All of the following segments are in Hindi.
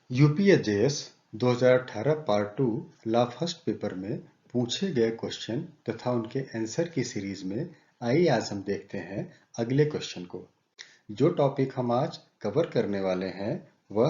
यूपीएसजेएस 2018 पार्ट 2 ला फर्स्ट पेपर में पूछे गए क्वेश्चन तथा उनके आंसर की सीरीज में आइए आज हम देखते हैं अगले क्वेश्चन को। जो टॉपिक हम आज कवर करने वाले हैं वह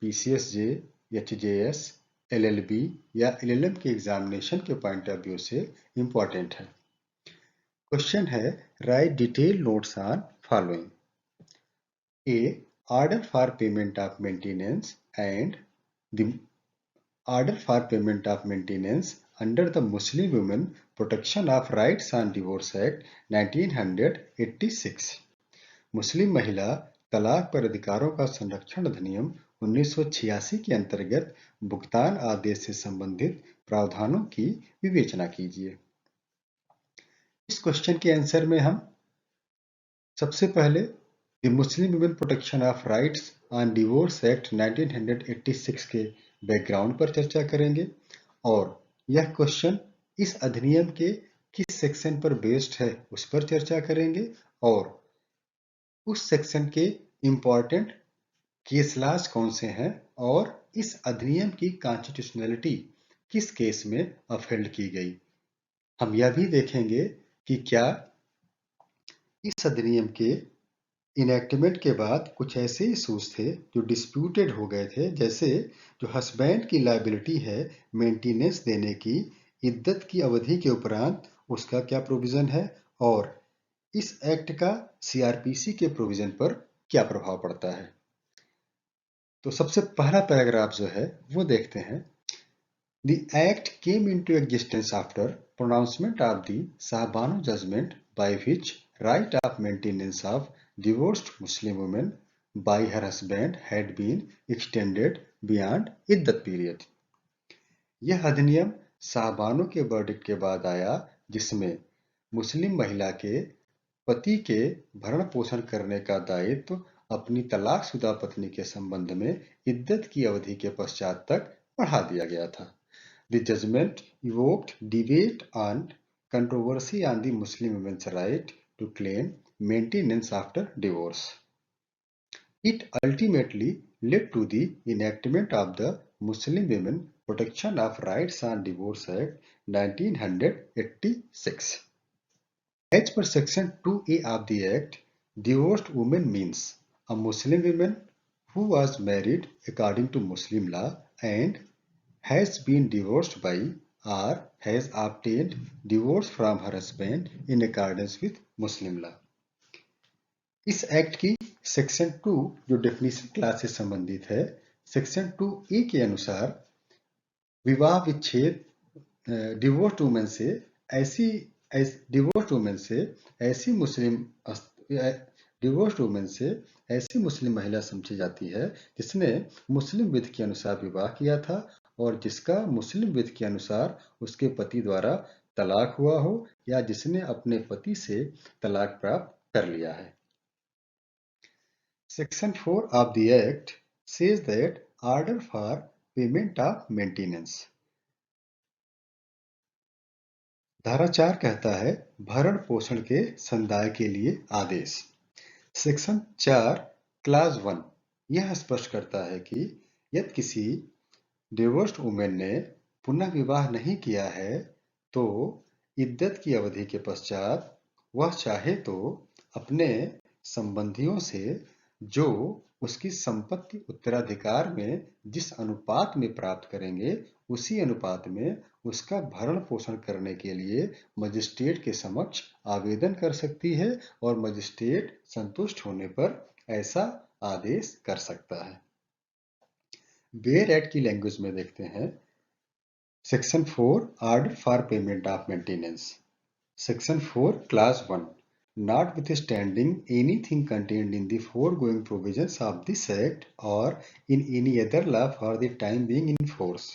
पीसीएसजे, एचजेएस, एलएलबी या एलएलएम के एग्जामिनेशन के पॉइंट ऑफ व्यू से इम्पोर्टेंट है। क्वेश्चन है, right detail notes on following. A. Order for payment of maintenance and the order for payment of maintenance under the Muslim Women Protection of Rights and Divorce Act 1986। मुस्लिम महिला तलाक पर अधिकारों का संरक्षण अधिनियम 1986 के अंतर्गत भुगतान आदेश से संबंधित प्रावधानों की विवेचना कीजिए। इस क्वेश्चन के आंसर में हम सबसे पहले the Muslim women protection of rights on divorce act 1986 के बैकग्राउंड पर चर्चा करेंगे और यह क्वेश्चन इस अधिनियम के किस सेक्शन पर बेस्ड है उस पर चर्चा करेंगे और उस सेक्शन के इम्पॉर्टेंट केस लॉज कौन से हैं और इस अधिनियम की कॉन्स्टिट्यूशनलिटी किस केस में अपहेल्ड की गई। हम यह भी देखेंगे कि क्या इस अधिनियम के इनैक्टमेंट के बाद कुछ ऐसे इशूज थे जो डिस्प्यूटेड हो गए थे, जैसे जो हस्बैंड की लायबिलिटी है मेंटेनेंस देने की इद्दत की अवधि के उपरांत उसका क्या प्रोविजन है और इस एक्ट का सीआरपीसी के प्रोविजन पर क्या प्रभाव पड़ता है। तो सबसे पहला पैराग्राफ जो है वो देखते हैं। The act came into existence after pronouncement of the Shahbano judgment by which right of maintenance of divorced Muslim women by her husband had been extended beyond iddat period। यह अधिनियम शाहबानो के वर्डिक्ट के बाद आया जिसमें मुस्लिम महिला के पति के भरण पोषण करने का दायित्व अपनी तलाकशुदा पत्नी के संबंध में इद्दत की अवधि के पश्चात तक बढ़ा दिया गया था। The judgment evoked debate and controversy on the Muslim women's right to claim maintenance after divorce. It ultimately led to the enactment of the Muslim Women Protection of Rights and Divorce Act 1986. As per Section 2A of the Act, divorced woman means a Muslim woman who was married according to Muslim law and has been divorced by or has obtained divorce from her husband in accordance with Muslim law। इस एक्ट की सेक्शन 2 जो डेफिनेशन क्लास से संबंधित है, सेक्शन 2A के अनुसार विवाह विच्छेद डिवोर्स्ड वुमेन से ऐसी मुस्लिम महिला समझी जाती है जिसने मुस्लिम विधि के अनुसार विवाह किया था और जिसका मुस्लिम विधि के अनुसार उसके पति द्वारा तलाक हुआ हो या जिसने अपने पति से तलाक प्राप्त कर लिया है। Section 4 of the Act says that order for payment of maintenance। धारा 4 कहता है भरण पोषण के संदाय के लिए आदेश। सेक्शन 4 क्लास 1 यह स्पष्ट करता है कि यदि किसी डिवोर्स्ड वुमेन ने पुनः विवाह नहीं किया है तो इद्दत की अवधि के पश्चात वह चाहे तो अपने संबंधियों से जो उसकी संपत्ति उत्तराधिकार में जिस अनुपात में प्राप्त करेंगे उसी अनुपात में उसका भरण पोषण करने के लिए मजिस्ट्रेट के समक्ष आवेदन कर सकती है और मजिस्ट्रेट संतुष्ट होने पर ऐसा आदेश कर सकता है। बेयर एक्ट की लैंग्वेज में देखते हैं। Section 4 order for payment of maintenance. Section 4 class 1 notwithstanding anything contained in the foregoing provisions of this act or in any other law for the time being in force,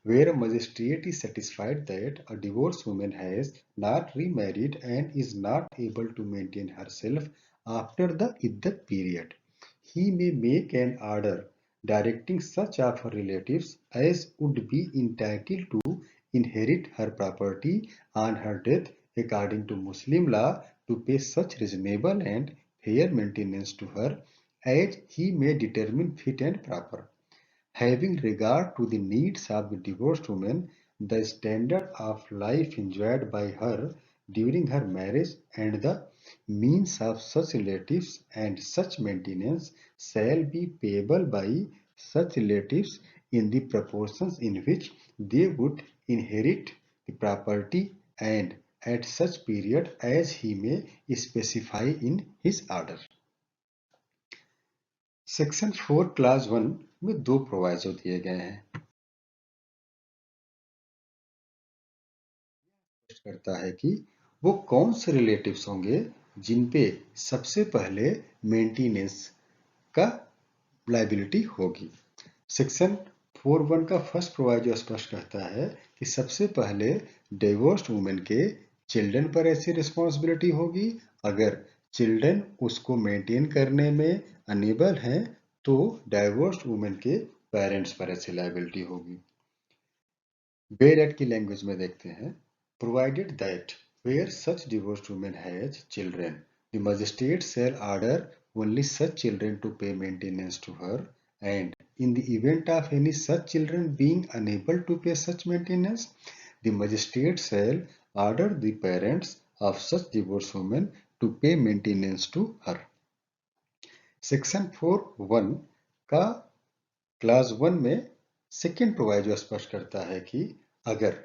where a magistrate is satisfied that a divorced woman has not remarried and is not able to maintain herself after the iddat period, he may make an order directing such of her relatives as would be entitled to inherit her property on her death according to Muslim law to pay such reasonable and fair maintenance to her as he may determine fit and proper। Having regard to the needs of the divorced woman, the standard of life enjoyed by her during her marriage and the means of such relatives and such maintenance shall be payable by such relatives in the proportions in which they would inherit the property and at such period as he may specify in his order. Section 4 class 1 में दो प्रोवाइजो दिए गए हैं। करता है कि वो कौन से रिलेटिव्स होंगे जिन पे सबसे पहले मेंटेनेंस का लायबिलिटी होगी। सेक्शन 4.1 का फर्स्ट प्रोवाइजो स्पष्ट कहता है कि सबसे पहले डिवोर्स्ड वुमेन के चिल्ड्रन पर ऐसी रिस्पॉन्सिबिलिटी होगी अगर चिल्ड्रन उसको मेंटेन करने में अनेबल हैं तो डिवोर्स्ड वुमेन के पेरेंट्स पर ऐसी लायबिलिटी होगी। बेयर एक्ट की लैंग्वेज में देखते हैं, provided that where such divorced women has children the magistrate shall order only such children to pay maintenance to her and in the event of any such children being unable to pay such maintenance the magistrate shall order the parents of such divorced woman to pay maintenance to her। Section 4.1 का क्लास 1 में सेकेंड प्रोवाइजो स्पष्ट करता है कि अगर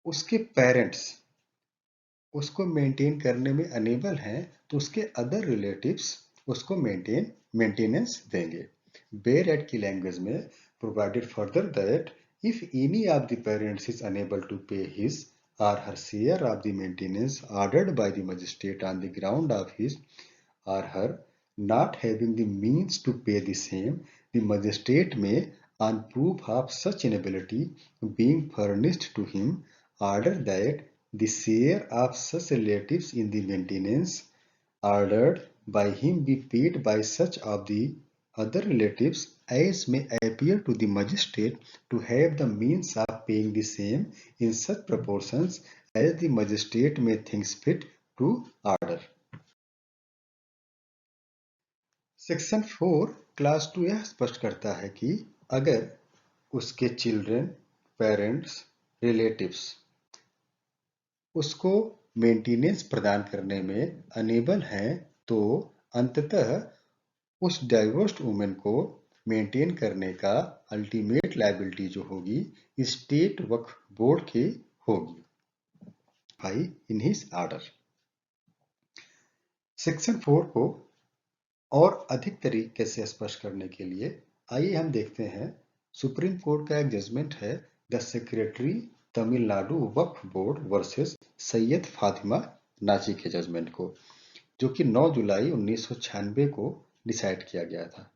उसके पेरेंट्स उसको मेंटेन करने में अनेबल हैं तो उसके अदर रिलेटिव्स उसको मेंटेनेंस देंगे। बेयर एक्ट की लैंग्वेज में provided further that if any of the parents is unable to pay his or her share of the maintenance ordered by the magistrate on the ground of his or her not having the means to pay the same, the magistrate may, on proof of such inability being furnished to him, order that the share of such relatives in the maintenance ordered by him be paid by such of the other relatives as may appear to the magistrate to have the means of paying the same in such proportions as the magistrate may think fit to order। Section 4 class 2 यह स्पष्ट करता है कि अगर उसके चिल्ड्रन, पेरेंट्स, रिलेटिव्स उसको मेंटेनेंस प्रदान करने में अनेबल हैं तो अंततः उस डाइवोर्स्ड वुमेन को मेंटेन करने का अल्टीमेट लायबिलिटी जो होगी स्टेट वक्फ बोर्ड की होगी by in his order. Section 4 को और अधिक तरीके से स्पष्ट करने के लिए आइए हम देखते हैं सुप्रीम कोर्ट का एक जजमेंट है the secretary Tamil Nadu Waqf board versus Syed Fatima नाची के जजमेंट को, जो कि 9 जुलाई 1996 को डिसाइड किया गया था।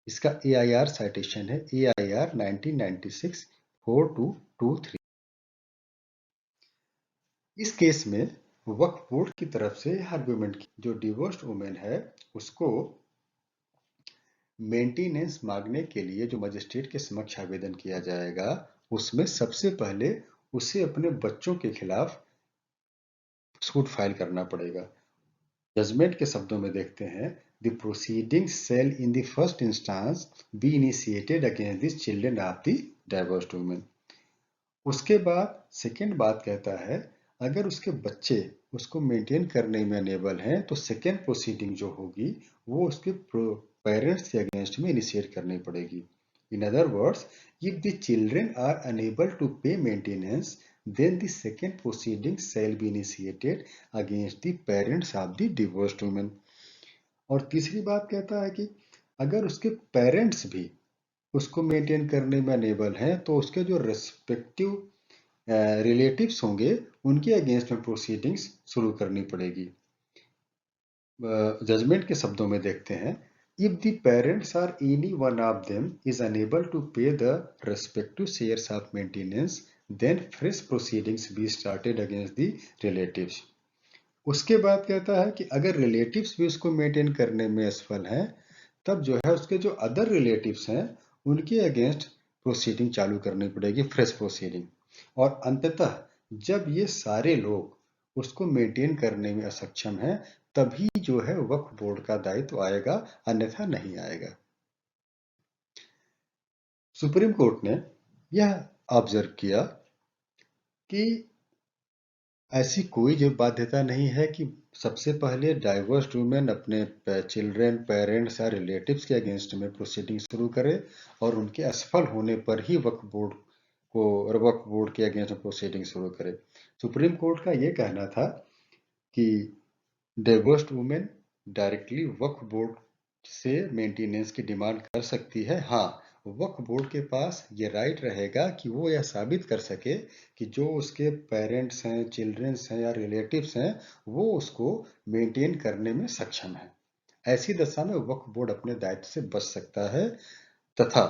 इसका AIR साइटेशन है AIR 1996 4223। इस केस में वक्फ बोर्ड की तरफ से आर्गुमेंट की जो डिवोर्स्ड वुमेन है उसको मेंटेनेंस मांगने के लिए जो मजिस्ट्रेट के समक्ष आवेदन किया जाएगा उसमें सबसे पहले उसे अपने बच्चों के खिलाफ सूट फाइल करना पड़ेगा। जजमेंट के शब्दों में देखते हैं the proceedings shall in the first instance be initiated against the children of the divorced women. उसके बाद सेकेंड बात कहता है अगर उसके बच्चे उसको मेंटेन करने में अनेबल हैं तो सेकेंड प्रोसीडिंग जो होगी वो उसके पेरेंट्स के अगेंस्ट में इनिशिएट करनी पड़ेगी। In other words if the children are unable to pay maintenance then the second proceeding shall be initiated against the parents of the divorced woman। और तीसरी बात कहता है कि अगर उसके पेरेंट्स भी उसको मेंटेन करने में अनेबल हैं तो उसके जो रेस्पेक्टिव रिलेटिव्स होंगे उनके अगेंस्ट में प्रोसीडिंग्स शुरू करनी पड़ेगी। जजमेंट के शब्दों में देखते हैं if the parents or any one of them is unable to pay the respective shares of maintenance then fresh proceedings be started against the relatives। उसके बाद कहता है कि अगर रिलेटिव्स भी उसको मेंटेन करने में असफल हैं तब जो है उसके जो अदर रिलेटिव्स हैं उनके अगेंस्ट प्रोसीडिंग चालू करनी पड़ेगी, फ्रेश प्रोसीडिंग। और अंततः जब ये सारे लोग उसको मेंटेन करने में असक्षम हैं तभी जो है वक्फ बोर्ड का दायित्व आएगा, अन्यथा नहीं आएगा। सुप्रीम कोर्ट ने यह ऑब्जर्व किया कि ऐसी कोई जो बाध्यता नहीं है कि सबसे पहले डाइवर्स वुमेन अपने चिल्ड्रन, पेरेंट्स या रिलेटिव्स के अगेंस्ट में प्रोसीडिंग शुरू करे और उनके असफल होने पर ही वक्फ बोर्ड के अगेंस्ट में प्रोसीडिंग शुरू करे। सुप्रीम कोर्ट का यह कहना था कि डाइवर्स्ड वुमेन डायरेक्टली वक्फ बोर्ड से मेंटेनेंस की डिमांड कर सकती है। हाँ, वक्फ बोर्ड के पास ये राइट रहेगा कि वो यह साबित कर सके कि जो उसके पेरेंट्स हैं, चिल्ड्रंस हैं या रिलेटिव्स हैं, वो उसको मेंटेन करने में सक्षम है। ऐसी दशा में वक्फ बोर्ड अपने दायित्व से बच सकता है तथा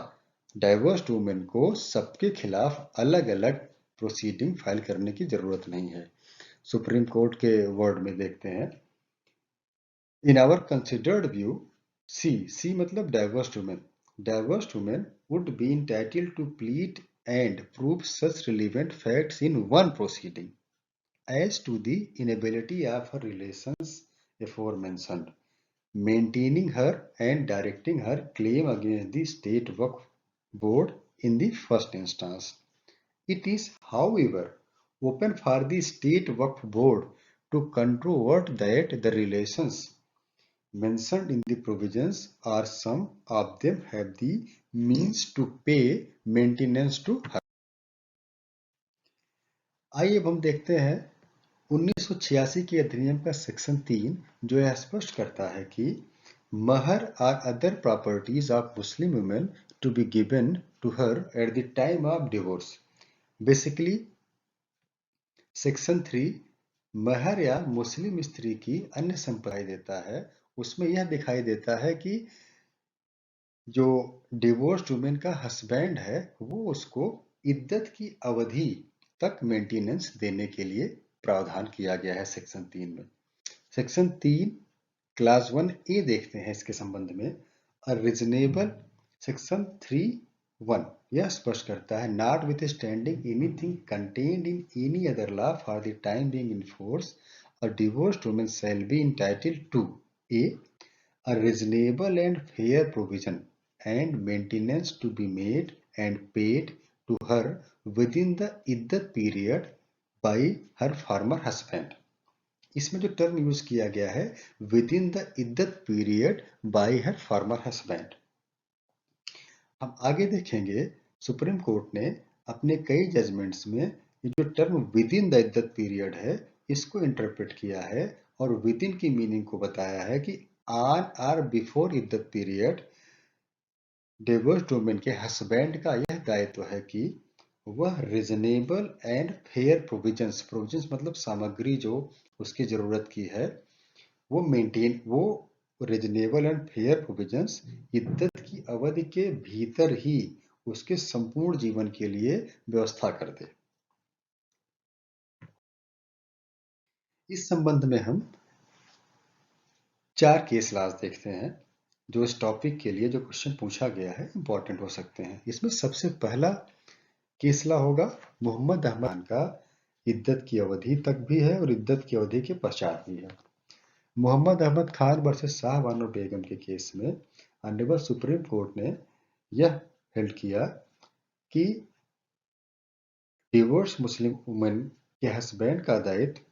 डाइवर्स्ड वुमेन को सबके खिलाफ अलग अलग प्रोसीडिंग फाइल करने की जरूरत नहीं है। सुप्रीम कोर्ट के वर्ड में देखते हैं, In our considered view, C मतलब divorced women would be entitled to plead and prove such relevant facts in one proceeding as to the inability of her relations aforementioned, maintaining her and directing her claim against the state Waqf board in the first instance. It is, however, open for the state Waqf board to controvert that the relations mentioned in the provisions or some of them have the means to pay maintenance to her. आइए अब हम देखते हैं 1986 के अधिनियम का सेक्शन 3 जो यह स्पष्ट करता है कि महर और other properties of Muslim women to be given to her at the time of divorce. Basically section 3 महर या मुस्लिम स्त्री की अन्य संपत्ति देता है। उसमें यह दिखाई देता है कि जो डिवोर्स्ड वुमेन का हस्बैंड है वो उसको इद्दत की अवधि तक मेंटेनेंस देने के लिए प्रावधान किया गया है सेक्शन 3 में। सेक्शन 3 क्लास 1A देखते हैं इसके संबंध में। रीजनेबल सेक्शन 3(1) यह स्पष्ट करता है, notwithstanding anything contained in any other law for the time being in force, a divorced woman shall be entitled to a reasonable and fair provision and maintenance to be made and paid to her within the iddat period by her former husband. इसमें जो टर्म यूज किया गया है within the iddat period by her former husband. हम आगे देखेंगे सुप्रीम कोर्ट ने अपने कई जजमेंट्स में ये जो term within the iddat period है इसको इंटरप्रेट किया है और विद इन की मीनिंग को बताया है कि ऑन और बिफोर इद्दत पीरियड डिवोर्स्ड वुमेन के हस्बैंड का यह दायित्व है कि वह रीजनेबल एंड फेयर प्रोविजंस मतलब सामग्री जो उसकी जरूरत की है वो रीजनेबल एंड फेयर प्रोविजंस इद्दत की अवधि के भीतर ही उसके संपूर्ण जीवन के लिए व्यवस्था कर दे। इस संबंध में हम 4 केस लॉज देखते हैं जो इस टॉपिक के लिए जो क्वेश्चन पूछा गया है इंपॉर्टेंट हो सकते हैं। इसमें सबसे पहला केस लॉ होगा मोहम्मद अहमद खान का, इद्दत की अवधि तक भी है और इद्दत की अवधि के पश्चात भी है। मोहम्मद अहमद खान वर्सेस शाह बानो बेगम के केस में ऑनरेबल सुप्रीम कोर्ट ने यह हेल्ड किया कि डिवोर्स मुस्लिम वुमेन के हस्बैंड का दायित्व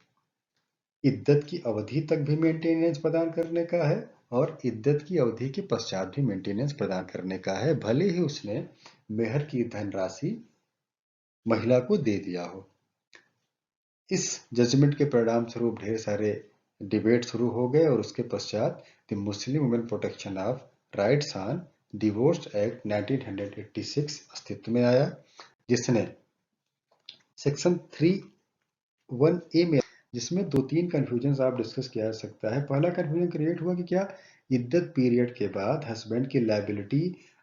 इद्दत की अवधि तक भी मेंटेनेंस प्रदान करने का है और इद्दत की अवधि के पश्चात भी मेंटेनेंस प्रदान करने का है, भले ही उसने मेहर की धनराशि महिला को दे दिया हो। इस जजमेंट के परिणाम स्वरूप ढेर सारे डिबेट शुरू हो गए और उसके पश्चात the Muslim women protection of rights on divorce act 1986 अस्तित्व में आया, जिसने सेक्शन 3(1)A में जिसमें 2-3 कंफ्यूजन आप डिस्कस किया जा सकता है। पहला कंफ्यूजन क्रिएट हुआ कि क्या इद्दत पीरियड के बाद हस्बैंड की लायबिलिटी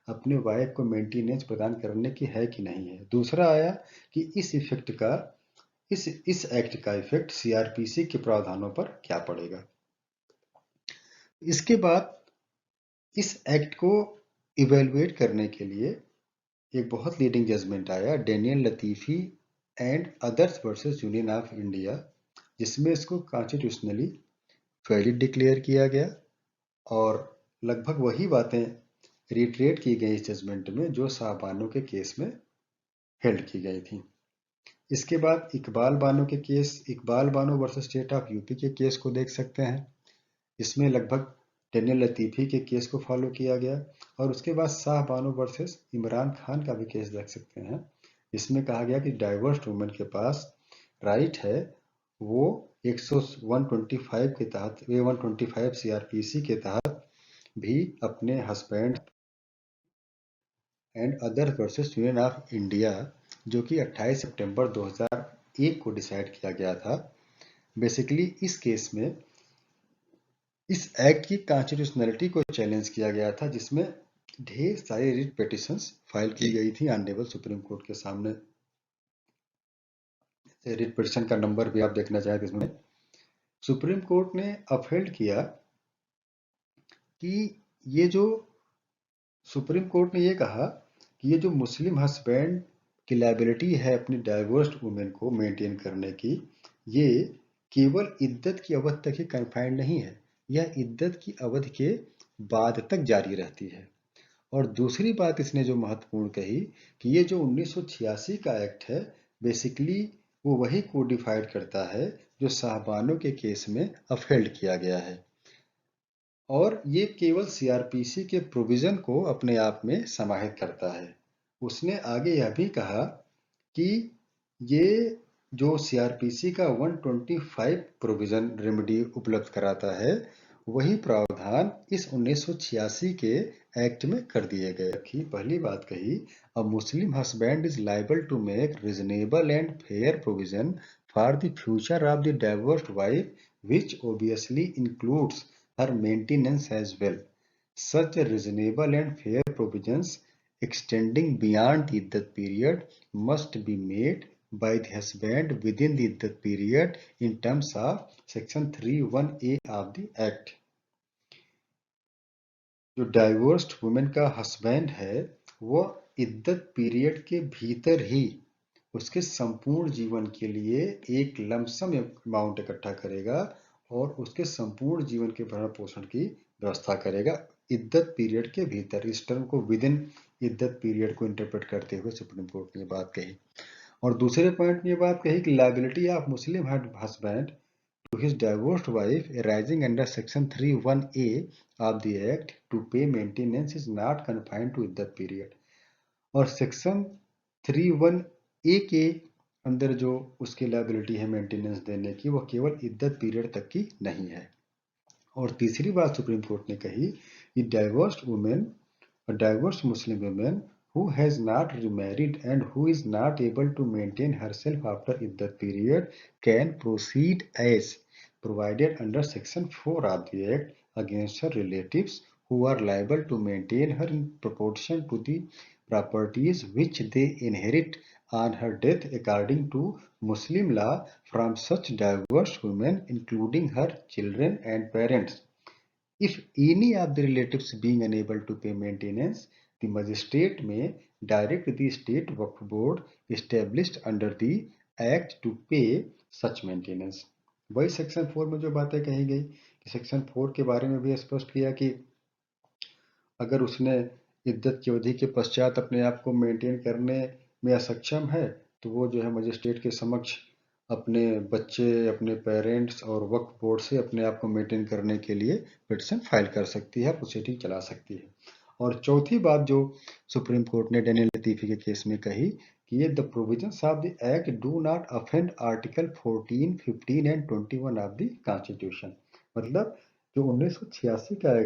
अपने वाइफ को मेंटेनेंस प्रदान करने की है कि नहीं है। दूसरा आया कि इस एक्ट का इफेक्ट सीआरपीसी के प्रावधानों पर क्या पड़ेगा। इसके बाद इस एक्ट को इवेलुएट करने के लिए एक बहुत लीडिंग जजमेंट आया, Daniel Latifi and others versus Union of India, जिसमें इसको कॉन्स्टिट्यूशनली वैलिड डिक्लेयर किया गया और लगभग वही बातें रिट्रेट की गई इस जजमेंट में जो शाहबानो के केस में हेल्ड की गई थी। इसके बाद Iqbal Bano versus state of UP के केस को देख सकते हैं। इसमें लगभग डेनियल लतीफ़ी के केस को फॉलो किया गया और उसके बाद शाह बानो वर्सेस इमरान खान का भी केस देख सकते हैं। इसमें कहा गया कि डाइवर्स्ड वुमेन के पास राइट है वो 125 के तहत 125 सीआरपीसी के तहत भी अपने husband and other versus Union of India जो कि 28 सितंबर 2001 को डिसाइड किया गया था। बेसिकली इस केस में इस एक्ट की कॉन्स्टिट्यूशनलिटी को चैलेंज किया गया था, जिसमें ढेर सारी रिट पिटिशंस फाइल की गई थी ऑनरेबल सुप्रीम कोर्ट के सामने। रिट पिटिशन का नंबर भी आप देखना चाहें तो इसमें सुप्रीम कोर्ट ने अपहेल्ड किया कि ये जो सुप्रीम कोर्ट ने ये कहा कि ये जो मुस्लिम हस्बैंड की लायबिलिटी है अपनी डाइवोर्स्ड वुमेन को मेंटेन करने की, ये केवल इद्दत की अवधि तक ही कन्फाइंड नहीं है, यह इद्दत की अवधि के बाद तक जारी रहती है। और दूसरी बात इसने जो महत्वपूर्ण कही कि ये जो 1986 का एक्ट है बेसिकली वो वही कोडिफाइड करता है जो शाहबानो के केस में अपहेल्ड किया गया है और ये केवल सीआरपीसी के प्रोविजन को अपने आप में समाहित करता है। उसने आगे यह भी कहा कि ये जो सीआरपीसी का 125 प्रोविजन रेमेडी उपलब्ध कराता है वही प्रावधान इस 1986 के एक्ट में कर दिए गए। पहली बात कही, a Muslim husband is liable to make reasonable and fair provision for the future of the divorced wife which obviously includes her maintenance as well. Such reasonable and fair provisions extending beyond the iddat period must be made by the husband within the iddat period in terms of section 31A of the act. जो डाइवोर्स्ड वुमेन का हस्बैंड है वो इद्दत पीरियड के भीतर ही उसके संपूर्ण जीवन के लिए एक लमसम अमाउंट इकट्ठा करेगा और उसके संपूर्ण जीवन के भरण पोषण की व्यवस्था करेगा इद्दत पीरियड के भीतर। इस टर्म को विद इन इद्दत पीरियड को इंटरप्रेट करते हुए सुप्रीम कोर्ट ने ये बात कही। और दूसरे पॉइंट में ये बात कही कि liability of Muslim husband to his divorced wife arising under section 31A of the act to pay maintenance is not confined to iddat period। और सेक्शन 31A के अंदर जो उसकी लायबिलिटी है मेंटेनेंस देने की वो केवल इद्दत पीरियड तक की नहीं है। और तीसरी बात सुप्रीम कोर्ट ने कही कि divorced Muslim woman who has not remarried and who is not able to maintain herself after iddat period can proceed as provided under section 4 of the act against her relatives who are liable to maintain her in proportion to the properties which they inherit on her death according to Muslim law from such divorced women including her children and parents. If any of the relatives being unable to pay maintenance, the magistrate may direct the state waqf board established under the act to pay such maintenance। वही सेक्शन 4 में जो बातें कही गई कि सेक्शन 4 के बारे में भी स्पष्ट किया कि अगर उसने इद्दत की अवधि के पश्चात अपने आप को मेंटेन करने में असक्षम है तो वो जो है मजिस्ट्रेट के समक्ष अपने बच्चे, अपने पेरेंट्स और वक्फ बोर्ड से अपने आप को मेंटेन करने के लिए पिटीशन फाइल कर सकती है, प्रोसीडिंग चला सकती है। और चौथी बात जो सुप्रीम कोर्ट ने डेनियल लतीफी के केस में कही कि ये the provisions of the act do not offend article 14, 15 and 21 of the constitution. मतलब जो 1986 का एक्ट